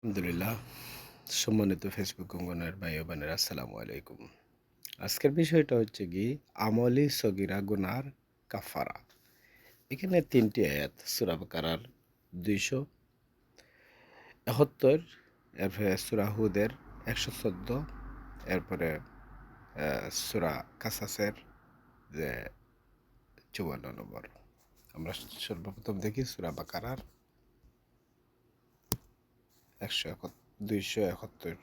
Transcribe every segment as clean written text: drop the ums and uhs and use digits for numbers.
আলহামদুলিল্লাহ। সম্মানিত ফেসবুক অঙ্গনের ভাই ও বোনেরা, আসসালামু আলাইকুম। আজকের বিষয়টা হচ্ছে কি আমলি সগিরা গুনার কাফারা। এখানে ৩টি আয়াত সূরা বাকারার ২৭১, এরপরে সূরা হুদের ১১৪, এরপরে সূরা কাসাসের যে ৫৪ নম্বর। আমরা সর্বপ্রথম দেখি সূরা বাকারার ২৭১।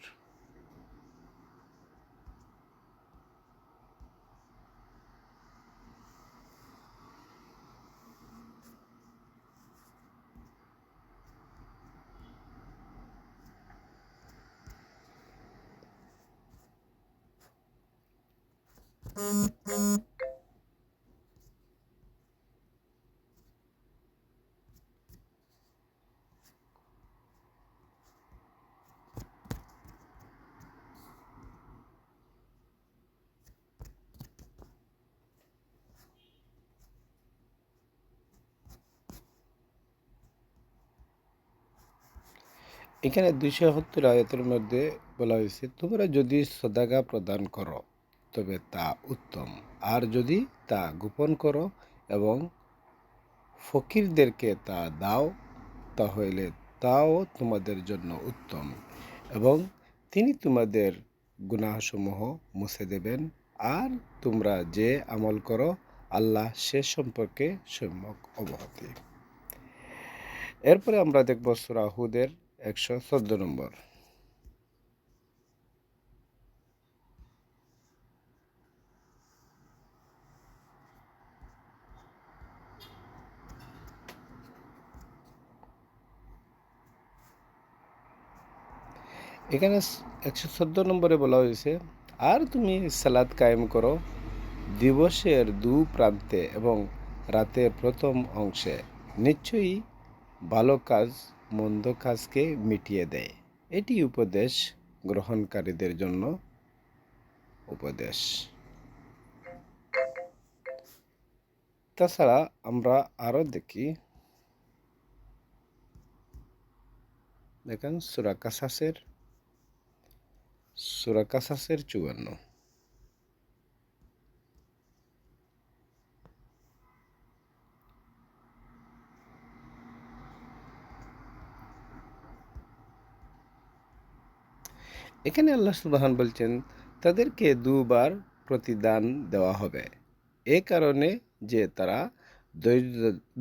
এখানে ২৭১ আয়াতের মধ্যে বলা হয়েছে, তোমরা যদি সদাকা প্রদান করো তবে তা উত্তম, আর যদি তা গোপন করো এবং ফকিরদেরকে তা দাও তাহলে তাও তোমাদের জন্য উত্তম, এবং তিনি তোমাদের গুনাহসমূহ মুছে দেবেন। আর তোমরা যে আমল করো আল্লাহ সে সম্পর্কে সম্যক অবগত। এরপরে আমরা দেখব সূরা হুদের ১১৪ নম্বর। এখানে ১১৪ নম্বরে বলা হয়েছে, আর তুমি সালাত কায়েম করো দিবসের দু প্রান্তে এবং রাতের প্রথম অংশে, নিশ্চয়ই ভালো কাজ মন্দ কাজকে মিটিয়ে দেয়। এটি উপদেশ গ্রহণকারীদের জন্য উপদেশ। তাছাড়া আমরা আরও দেখি, দেখেন সূরা কাসাসের ৫৪। এখানে আল্লাহ সুবহান বলছেন, তাদেরকে দুবার প্রতিদান দেওয়া হবে এ কারণে যে তারা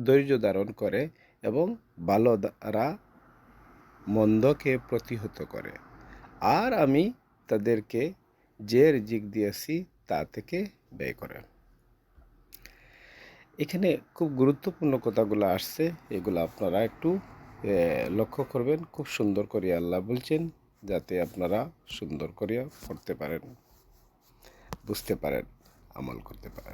ধৈর্য ধারণ করে এবং ভালো দ্বারা মন্দকে প্রতিহত করে। আর আমি তাদেরকে যে রিজিক দিয়েছি তা থেকে ব্যয় করে। এখানে খুব গুরুত্বপূর্ণ কথাগুলো আসছে, এগুলো আপনারা একটু লক্ষ্য করবেন। খুব সুন্দর করে আল্লাহ বলছেন, যাতে আপনারা সুন্দর করে পড়তে পারেন, বুঝতে পারেন, আমল করতে পারেন।